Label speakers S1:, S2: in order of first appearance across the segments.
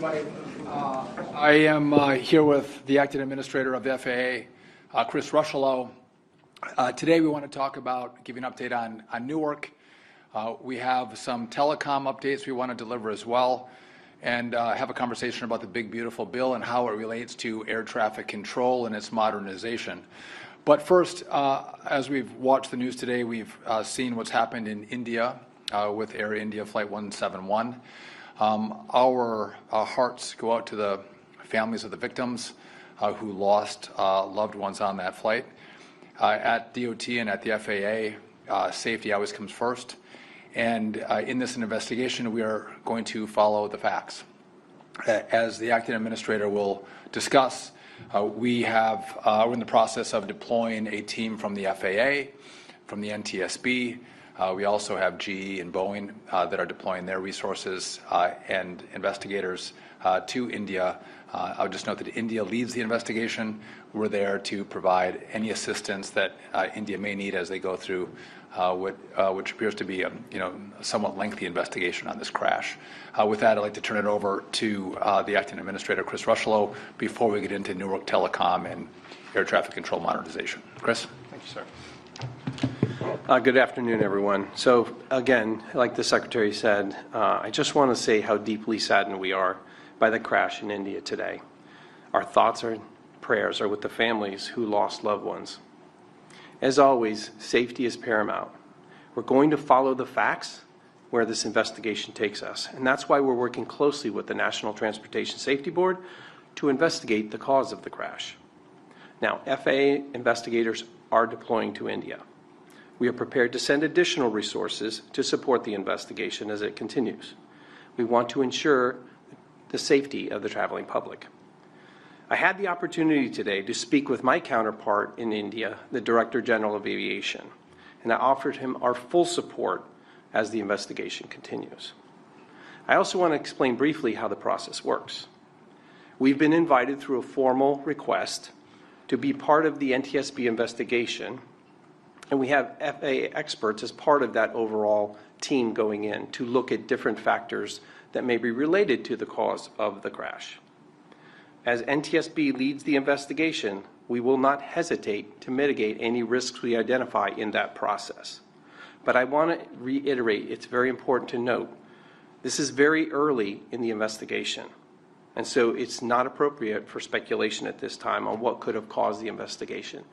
S1: everybody. I am here with the acting administrator of the FAA, Chris Rushalow. Today we want to talk about, give you an update on Newark. We have some telecom updates we want to deliver as well, and have a conversation about the big beautiful bill and how it relates to air traffic control and its modernization. But first, as we've watched the news today, we've seen what's happened in India with Air India Flight 171. Our hearts go out to the families of the victims who lost loved ones on that flight. At DOT and at the FAA, safety always comes first. And in this investigation, we are going to follow the facts. As the acting administrator will discuss, we're in the process of deploying a team from the FAA, from the NTSB. We also have GE and Boeing that are deploying their resources and investigators to India. I'll just note that India leads the investigation. We're there to provide any assistance that India may need as they go through which appears to be a somewhat lengthy investigation on this crash. With that, I'd like to turn it over to the acting administrator, Chris Rushalow, before we get into Newark Telecom and air traffic control modernization. Chris?
S2: Thank you, sir. Good afternoon, everyone. So again, like the Secretary said, I just want to say how deeply saddened we are by the crash in India today. Our thoughts and prayers are with the families who lost loved ones. As always, safety is paramount. We're going to follow the facts where this investigation takes us, and that's why we're working closely with the National Transportation Safety Board to investigate the cause of the crash. Now, FAA investigators are deploying to India. We are prepared to send additional resources to support the investigation as it continues. We want to ensure the safety of the traveling public. I had the opportunity today to speak with my counterpart in India, the Director General of Aviation, and I offered him our full support as the investigation continues. I also want to explain briefly how the process works. We've been invited through a formal request to be part of the NTSB investigation, and we have FAA experts as part of that overall team going in to look at different factors that may be related to the cause of the crash. As NTSB leads the investigation, we will not hesitate to mitigate any risks we identify in that process. But I want to reiterate, it's very important to note, this is very early in the investigation, and so it's not appropriate for speculation at this time on what could have caused the investigation.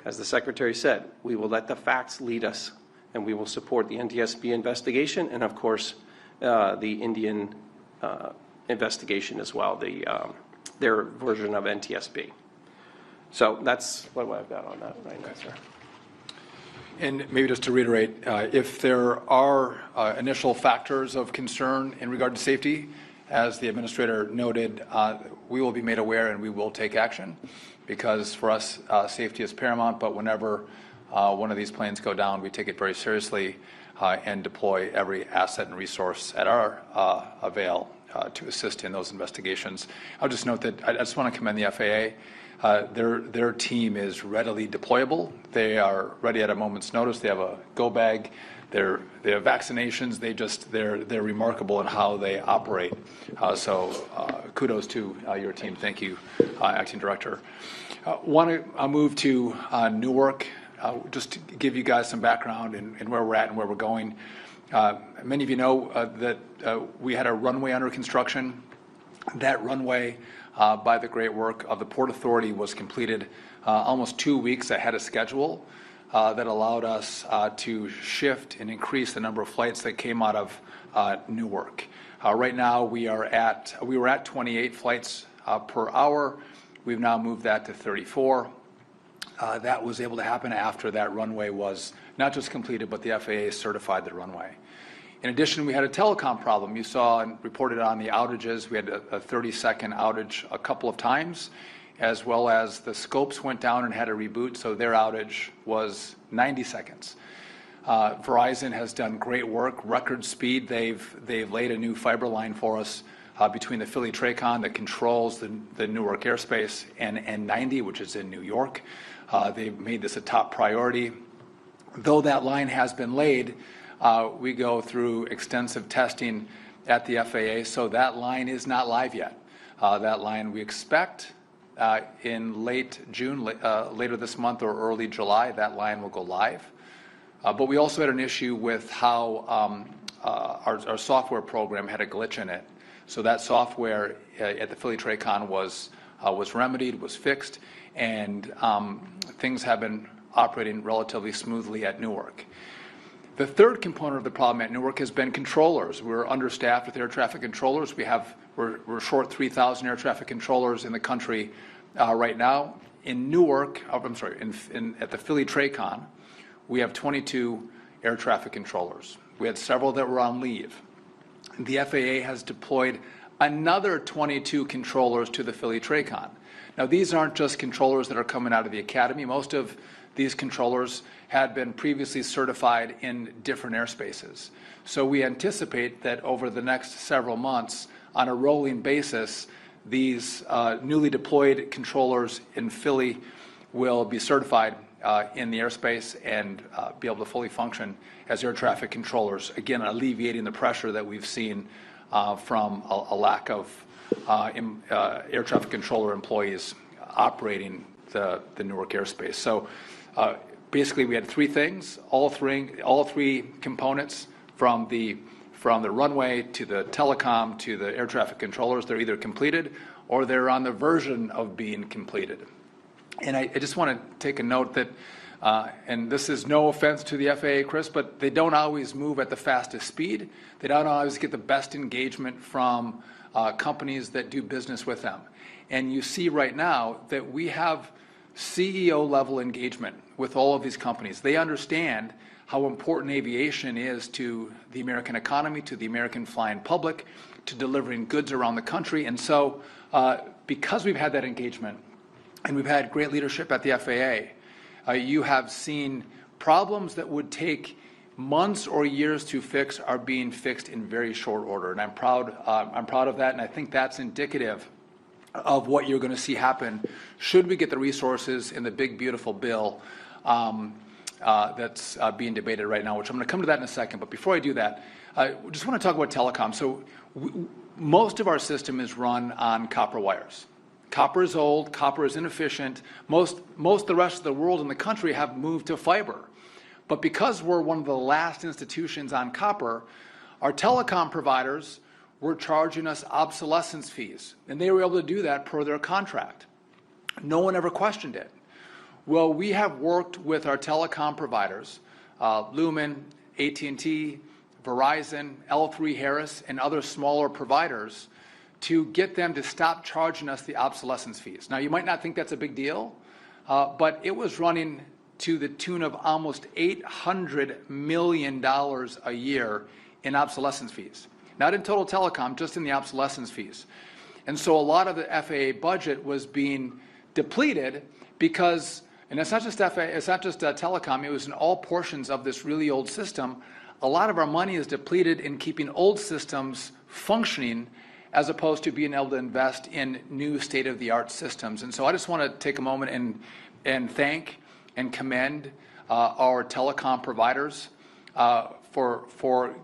S2: As the Secretary said, we will let the facts lead us, and we will support the NTSB investigation and, of course, the Indian investigation as well, their version of NTSB. So that's what I've got on that right now, sir.
S1: And maybe just to reiterate, if there are initial factors of concern in regard to safety, as the administrator noted, we will be made aware and we will take action, because for us, safety is paramount. But whenever one of these planes go down, we take it very seriously and deploy every asset and resource at our avail to assist in those investigations. I'll just note that I just want to commend the FAA. Their team is readily deployable. They are ready at a moment's notice. They have a go bag. They have vaccinations. They're remarkable in how they operate. So kudos to your team. Thank you, Acting Director. Want to move to Newark, just to give you guys some background and where we're at and where we're going. Many of you know that we had a runway under construction. That runway, by the great work of the Port Authority, was completed almost 2 weeks ahead of schedule. That allowed us to shift and increase the number of flights that came out of Newark. Right now we were at 28 flights per hour. We've now moved that to 34. That was able to happen after that runway was not just completed, but the FAA certified the runway. In addition, we had a telecom problem. You saw and reported on the outages. We had a 30-second outage a couple of times, as well as the scopes went down and had to reboot, so their outage was 90 seconds. Verizon has done great work, record speed. They've laid a new fiber line for us between the Philly Tracon that controls the Newark airspace and N90, which is in New York. They've made this a top priority. Though that line has been laid, we go through extensive testing at the FAA, so that line is not live yet. That line we expect in late June, later this month or early July, that line will go live. But we also had an issue with how our software program had a glitch in it. So that software at the Philly TRACON was remedied, was fixed, and things have been operating relatively smoothly at Newark. The third component of the problem at Newark has been controllers. We're understaffed with air traffic controllers. We're short 3,000 air traffic controllers in the country right now. In Newark, at the Philly TRACON, we have 22 air traffic controllers. We had several that were on leave. The FAA has deployed another 22 controllers to the Philly TRACON. Now, these aren't just controllers that are coming out of the academy. Most of these controllers had been previously certified in different airspaces. So we anticipate that over the next several months, on a rolling basis, these newly deployed controllers in Philly will be certified in the airspace and be able to fully function as air traffic controllers, again, alleviating the pressure that we've seen from a lack of air traffic controller employees operating the Newark airspace. So basically, we had three things, all three components from the runway to the telecom to the air traffic controllers. They're either completed or they're on the version of being completed. And I just want to take a note that, and this is no offense to the FAA, Chris, but they don't always move at the fastest speed. They don't always get the best engagement from companies that do business with them. And you see right now that we have CEO level engagement with all of these companies. They understand how important aviation is to the American economy, to the American flying public, to delivering goods around the country. And so because we've had that engagement and we've had great leadership at the FAA, you have seen problems that would take months or years to fix are being fixed in very short order. And I'm proud of that, and I think that's indicative of what you're going to see happen should we get the resources in the big, beautiful bill that's being debated right now, which I'm going to come to that in a second. But before I do that, I just want to talk about telecom. So most of our system is run on copper wires. Copper is old, copper is inefficient. Most of the rest of the world in the country have moved to fiber. But because we're one of the last institutions on copper, our telecom providers were charging us obsolescence fees, and they were able to do that per their contract. No one ever questioned it. Well, we have worked with our telecom providers, Lumen, AT&T, Verizon, L3 Harris, and other smaller providers to get them to stop charging us the obsolescence fees. Now, you might not think that's a big deal, but it was running to the tune of almost $800 million a year in obsolescence fees. Not in total telecom, just in the obsolescence fees. And so a lot of the FAA budget was being depleted because, and it's not just FAA, it's not just telecom, it was in all portions of this really old system. A lot of our money is depleted in keeping old systems functioning as opposed to being able to invest in new state-of-the-art systems. And so I just want to take a moment and thank and commend our telecom providers for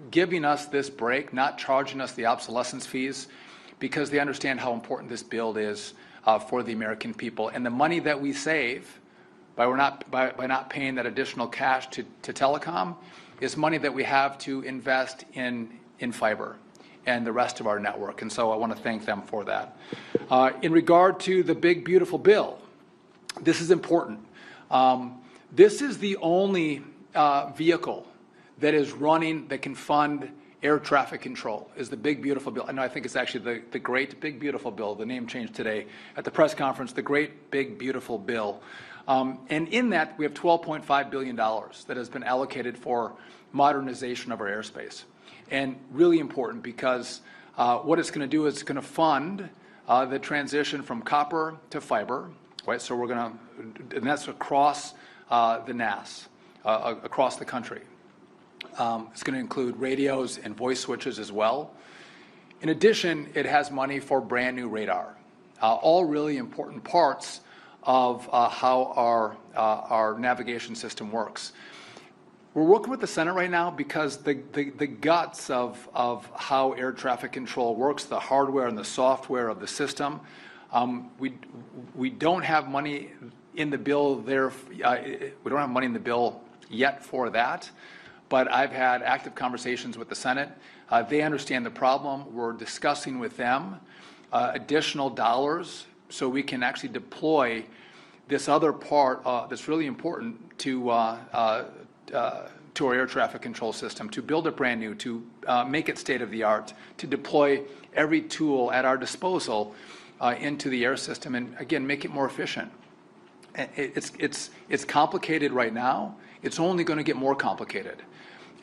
S1: giving us this break, not charging us the obsolescence fees, because they understand how important this build is for the American people. And the money that we save by not paying that additional cash to telecom is money that we have to invest in fiber and the rest of our network. And so I want to thank them for that. In regard to the big, beautiful bill, this is important. This is the only vehicle that is running that can fund air traffic control, is the big, beautiful bill. And I think it's actually the great, big, beautiful bill. The name changed today at the press conference, the great, big, beautiful bill. And in that, we have $12.5 billion that has been allocated for modernization of our airspace. And really important because what it's going to do is it's going to fund the transition from copper to fiber, right? So we're going to, and that's across the NAS, across the country. It's going to include radios and voice switches as well. In addition, it has money for brand new radar, all really important parts of how our navigation system works. We're working with the Senate right now because the guts of how air traffic control works, the hardware and the software of the system, we don't have money in the bill there. We don't have money in the bill yet for that, but I've had active conversations with the Senate. They understand the problem. We're discussing with them additional dollars so we can actually deploy this other part that's really important to our air traffic control system, to build it brand new, to make it state of the art, to deploy every tool at our disposal into the air system, and again, make it more efficient. It's complicated right now. It's only going to get more complicated.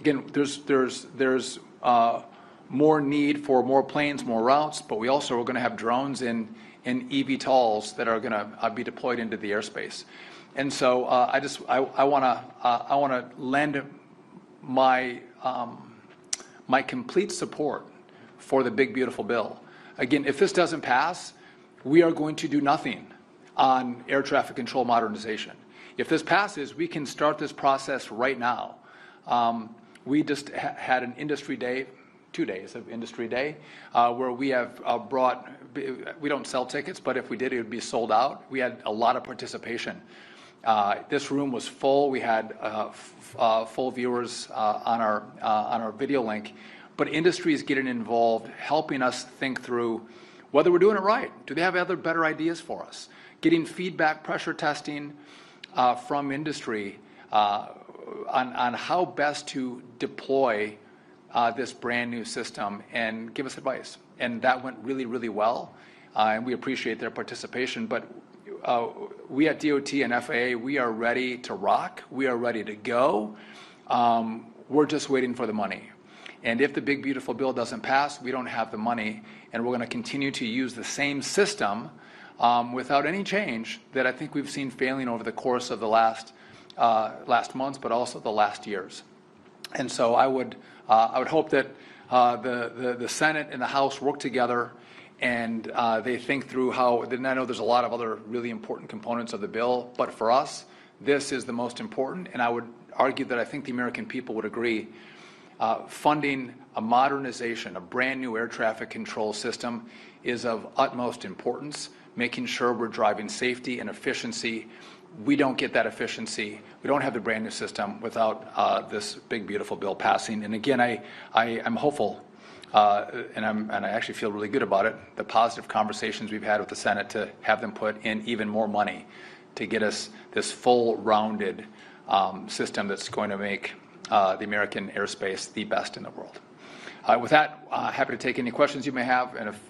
S1: Again, there's more need for more planes, more routes, but we also are going to have drones and eVTOLs that are going to be deployed into the airspace. And so I want to lend my complete support for the big beautiful bill. Again, if this doesn't pass, we are going to do nothing on air traffic control modernization. If this passes, we can start this process right now. We just had an industry day, 2 days of industry day, where we have we don't sell tickets, but if we did, it would be sold out. We had a lot of participation. This room was full. We had full viewers on our video link. But industry is getting involved, helping us think through whether we're doing it right. Do they have other better ideas for us? Getting feedback, pressure testing from industry on how best to deploy this brand new system and give us advice. And that went really, really well. And we appreciate their participation. But we at DOT and FAA, we are ready to rock. We are ready to go. We're just waiting for the money. And if the big beautiful bill doesn't pass, we don't have the money, and we're going to continue to use the same system without any change that I think we've seen failing over the course of the last months, but also the last years. And so I would hope that the Senate and the House work together and they think through how. And I know there's a lot of other really important components of the bill, but for us, this is the most important. And I would argue that I think the American people would agree. Funding a modernization, a brand new air traffic control system is of utmost importance, making sure we're driving safety and efficiency. We don't get that efficiency. We don't have the brand new system without this big, beautiful bill passing. And again, I'm hopeful, and I actually feel really good about it, the positive conversations we've had with the Senate to have them put in even more money to get us this full rounded system that's going to make the American airspace the best in the world. With that, happy to take any questions you may have, and if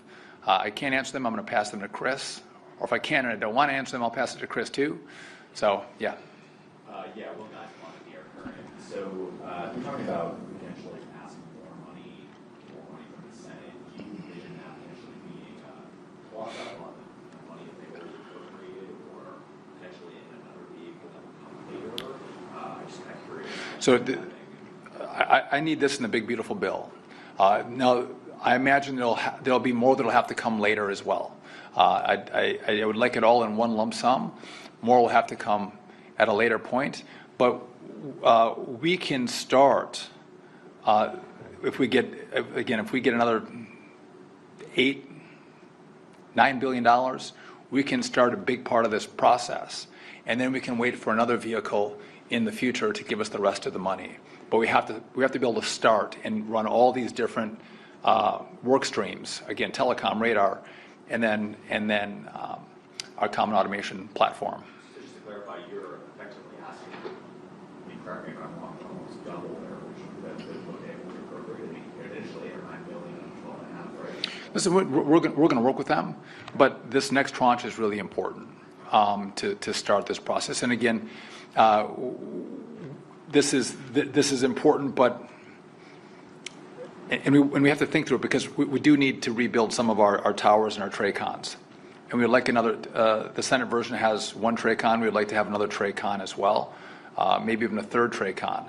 S1: I can't answer them, I'm going to pass them to Chris. Or if I can and I don't want to answer them, I'll pass it to Chris too. So, yeah.
S3: Yeah, Will Nash, Air Current. So, you're talking about potentially asking more money from the Senate. Do you envision that potentially being blocked out a lot of money if they were appropriated, or potentially in another vehicle that would come later? I'm just kind of curious.
S1: So, I need this in the big, beautiful bill. Now, I imagine there'll be more that'll have to come later as well. I would like it all in one lump sum. More will have to come at a later point. But we can start if we get another $8-9 billion. We can start a big part of this process, and then we can wait for another vehicle in the future to give us the rest of the money. But we have to be able to start and run all these different work streams. Again, telecom, radar, and then our common automation platform.
S3: So just to clarify, you're effectively asking, correct me if I'm wrong, almost double there, which what they would appropriate initially at $9 billion and $12.5, right?
S1: Listen, we're going to work with them, but this next tranche is really important to start this process. And again, this is important, but we have to think through it because we do need to rebuild some of our towers and our TRACONs. And we would like another, the Senate version has one TRACON. We would like to have another TRACON as well, maybe even a third TRACON.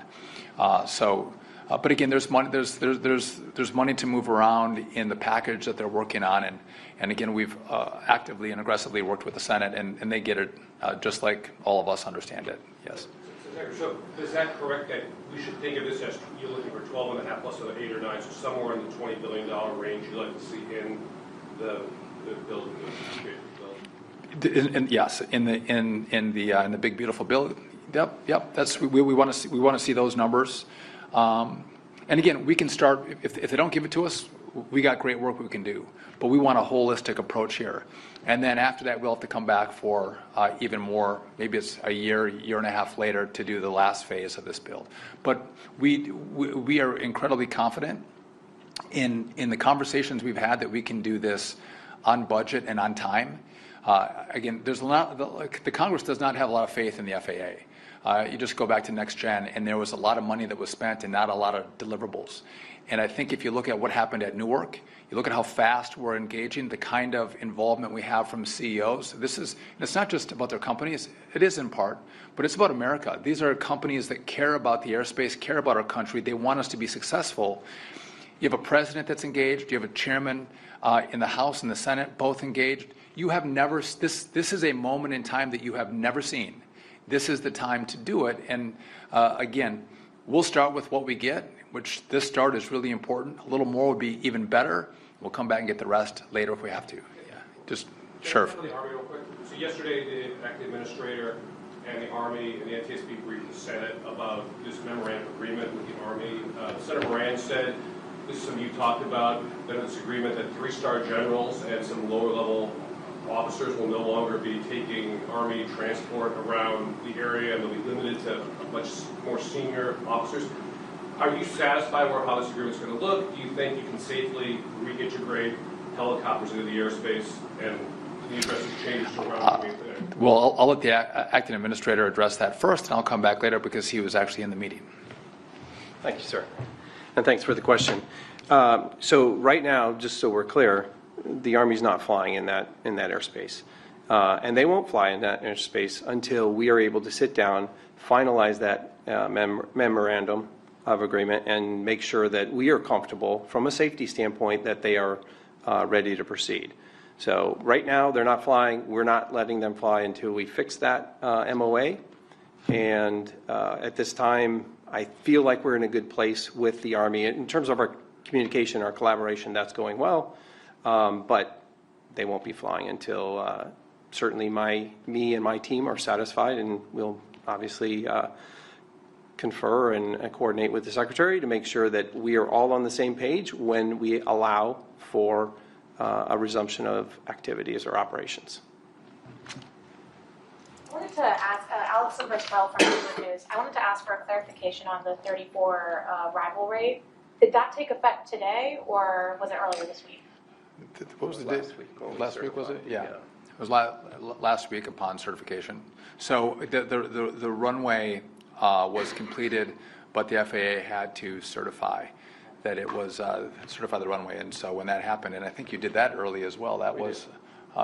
S1: But again, there's money to move around in the package that they're working on. And again, we've actively and aggressively worked with the Senate, and they get it just like all of us understand it. Yes.
S3: So
S4: So is that correct that we should think of this as you're looking for 12 and a half plus another 8 or 9, so somewhere in the $20 billion range you'd like to see in the bill?
S1: And yes, in the big beautiful bill. Yep. That's we want to see those numbers. And again, we can start if they don't give it to us. We got great work we can do, but we want a holistic approach here. And then after that, we'll have to come back for even more. Maybe it's a year and a half later to do the last phase of this build. But we are incredibly confident in the conversations we've had that we can do this on budget and on time. Again, there's a lot. The Congress does not have a lot of faith in the FAA. You just go back to Next Gen, and there was a lot of money that was spent and not a lot of deliverables. And I think if you look at what happened at Newark, you look at how fast we're engaging, the kind of involvement we have from CEOs. It's not just about their companies. It is in part, but it's about America. These are companies that care about the airspace, care about our country. They want us to be successful. You have a president that's engaged. You have a chairman in the House and the Senate, both engaged. You have never. This is a moment in time that you have never seen. This is the time to do it. And again, we'll start with what we get, which this start is really important. A little more would be even better. We'll come back and get the rest later if we have to. Yeah. Just sure.
S4: The Army real quick. So yesterday, the acting administrator and the Army and the NTSB briefed the Senate about this memorandum agreement with the Army. Senator Moran said, this is something you talked about, that this agreement that 3-star generals and some lower-level officers will no longer be taking Army transport around the area, and they'll be limited to much more senior officers. Are you satisfied with how this agreement is going to look? Do you think you can safely re-integrate helicopters into the airspace, and can you address the changes to around today?
S1: Well, I'll let the acting administrator address that first, and I'll come back later because he was actually in the meeting.
S2: Thank you, sir. And thanks for the question. So right now, just so we're clear, the Army's not flying in that airspace. And they won't fly in that airspace until we are able to sit down, finalize that memorandum of agreement, and make sure that we are comfortable from a safety standpoint that they are ready to proceed. So right now, they're not flying. We're not letting them fly until we fix that MOA. And at this time, I feel like we're in a good place with the Army. In terms of our communication, our collaboration, that's going well. But they won't be flying until certainly me and my team are satisfied, and we'll obviously confer and coordinate with the Secretary to make sure that we are all on the same page when we allow for a resumption of activities or operations.
S5: I wanted to ask, Allison Burstell from Bloomberg News, I wanted to ask for a clarification on the 34 arrival rate. Did that take effect today, or was it earlier this week?
S1: What was the date? Last week, was it? Yeah.
S2: Yeah.
S1: It was last week upon certification. So the runway was completed, but the FAA had to certify that it was certify the runway. And so when that happened, and I think you did that early as well, that was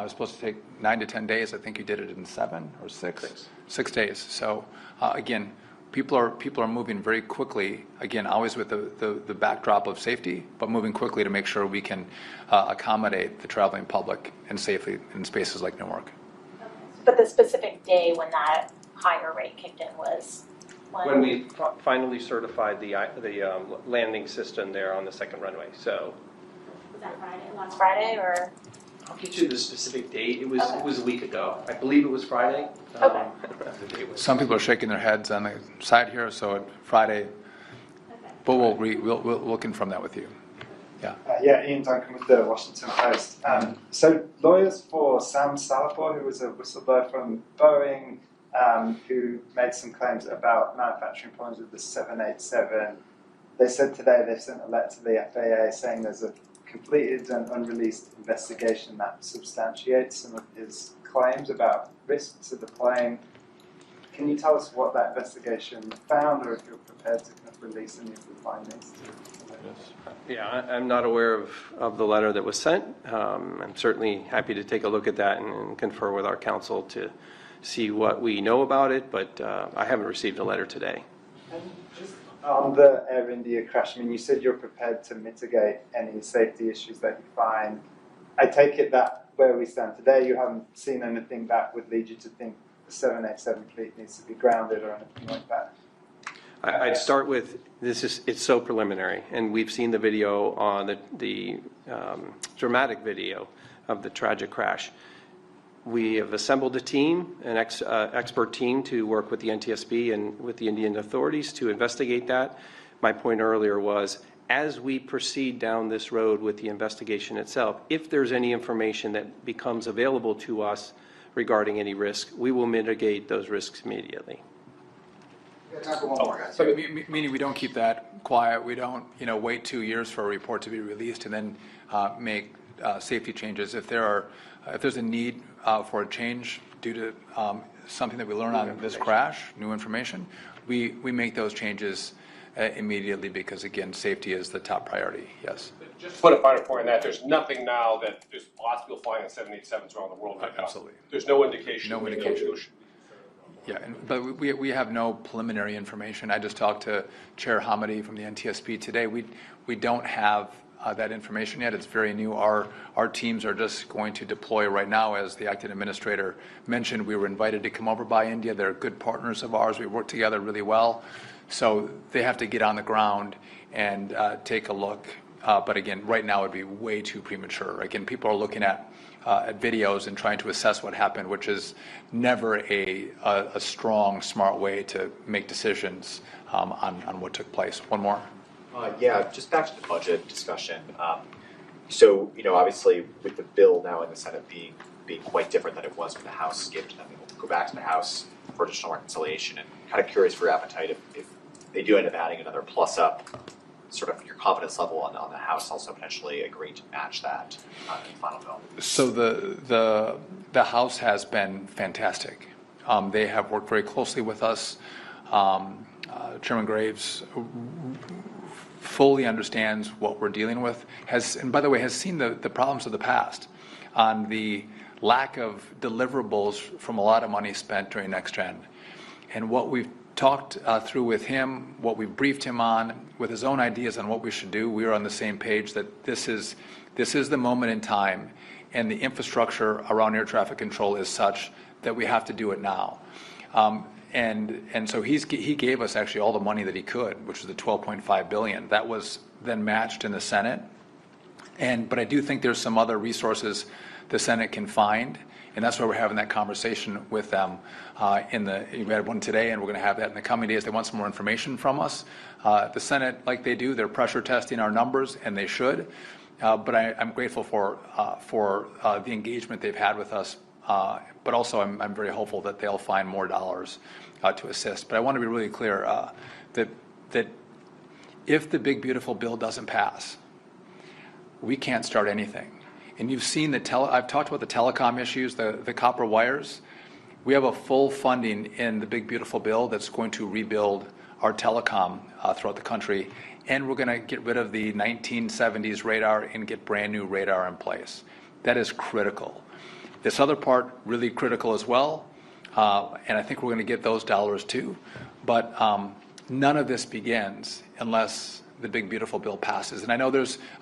S1: supposed to take 9 to 10 days. I think you did it in 7 or 6? 6 days. So again, people are moving very quickly, again, always with the backdrop of safety, but moving quickly to make sure we can accommodate the traveling public and safely in spaces like Newark.
S5: Okay. But the specific day when that higher rate kicked in was
S2: when we finally certified the landing system there on the second runway. So
S5: was that Friday? Last Friday, or?
S2: I'll get you the specific date. It was a week ago. I believe it was Friday.
S5: Okay.
S1: Some people are shaking their heads on the side here, so Friday.
S5: Okay.
S1: But we'll confirm that with you. Yeah.
S6: Ian Duncan with the Washington Post. So lawyers for Sam Salapur, who was a whistleblower from Boeing, who made some claims about manufacturing problems with the 787. They said today they've sent a letter to the FAA saying there's a completed and unreleased investigation that substantiates some of his claims about risk to the plane. Can you tell us what that investigation found, or if you're prepared to kind of release any of the findings?
S2: Yeah, I'm not aware of the letter that was sent. I'm certainly happy to take a look at that and confer with our counsel to see what we know about it, but I haven't received a letter today.
S6: And just on the Air India crash, I mean, you said you're prepared to mitigate any safety issues that you find. I take it that where we stand today, you haven't seen anything that would lead you to think the 787 fleet needs to be grounded or anything like that?
S2: I'd start with it's so preliminary, and we've seen the video on the dramatic video of the tragic crash. We have assembled a team, an expert team, to work with the NTSB and with the Indian authorities to investigate that. My point earlier was, as we proceed down this road with the investigation itself, if there's any information that becomes available to us regarding any risk, we will mitigate those risks immediately.
S7: Yeah, time for one more, guys.
S1: Meaning we don't keep that quiet. We don't, wait 2 years for a report to be released and then make safety changes. If there's a need for a change due to something that we learn on this crash, new information, we make those changes immediately because, again, safety is the top priority. Yes.
S4: Just to put a finer point on that, there's nothing now that there's lots of people flying on 787s around the world right now.
S1: Absolutely.
S4: There's no indication.
S1: No indication. Yeah, but we have no preliminary information. I just talked to Chair Hamidi from the NTSB today. We don't have that information yet. It's very new. Our teams are just going to deploy right now. As the acting administrator mentioned, we were invited to come over by India. They're good partners of ours. We work together really well. So they have to get on the ground and take a look. But again, right now it would be way too premature. Again, people are looking at videos and trying to assess what happened, which is never a strong, smart way to make decisions on what took place. One more.
S3: Yeah, just back to the budget discussion. So, obviously with the bill now in the Senate being quite different than it was when the House skipped, and then we'll go back to the House for additional reconciliation, and kind of curious for your appetite if they do end up adding another plus up, sort of your confidence level on the House also potentially agreeing to match that in the final bill.
S1: So the House has been fantastic. They have worked very closely with us. Chairman Graves fully understands what we're dealing with, and by the way, has seen the problems of the past on the lack of deliverables from a lot of money spent during Next Gen. And what we've talked through with him, what we've briefed him on, with his own ideas on what we should do, we are on the same page that this is the moment in time, and the infrastructure around air traffic control is such that we have to do it now. And so he gave us actually all the money that he could, which was the $12.5 billion. That was then matched in the Senate. But I do think there's some other resources the Senate can find, and that's why we're having that conversation with them. We had one today, and we're going to have that in the coming days. They want some more information from us. The Senate, like they do, they're pressure testing our numbers, and they should. But I'm grateful for the engagement they've had with us. But also, I'm very hopeful that they'll find more dollars to assist. But I want to be really clear that if the big beautiful bill doesn't pass, we can't start anything. And you've seen I've talked about the telecom issues, the copper wires. We have a full funding in the big beautiful bill that's going to rebuild our telecom throughout the country, and we're going to get rid of the 1970s radar and get brand new radar in place. That is critical. This other part, really critical as well, and I think we're going to get those dollars too. But none of this begins unless the big beautiful bill passes. And I know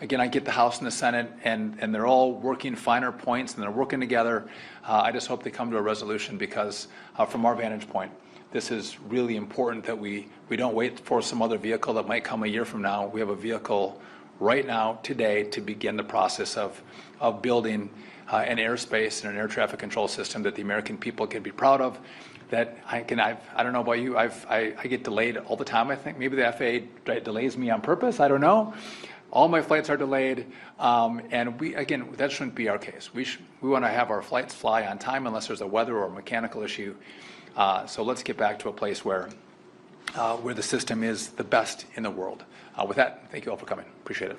S1: I get the House and the Senate, and they're all working finer points, and they're working together. I just hope they come to a resolution because from our vantage point, this is really important that we don't wait for some other vehicle that might come a year from now. We have a vehicle right now, today, to begin the process of building an airspace and an air traffic control system that the American people can be proud of. That I don't know about you, I get delayed all the time, I think. Maybe the FAA delays me on purpose, I don't know. All my flights are delayed, and that shouldn't be our case. We want to have our flights fly on time unless there's a weather or a mechanical issue. So let's get back to a place where the system is the best in the world. With that, thank you all for coming. Appreciate it.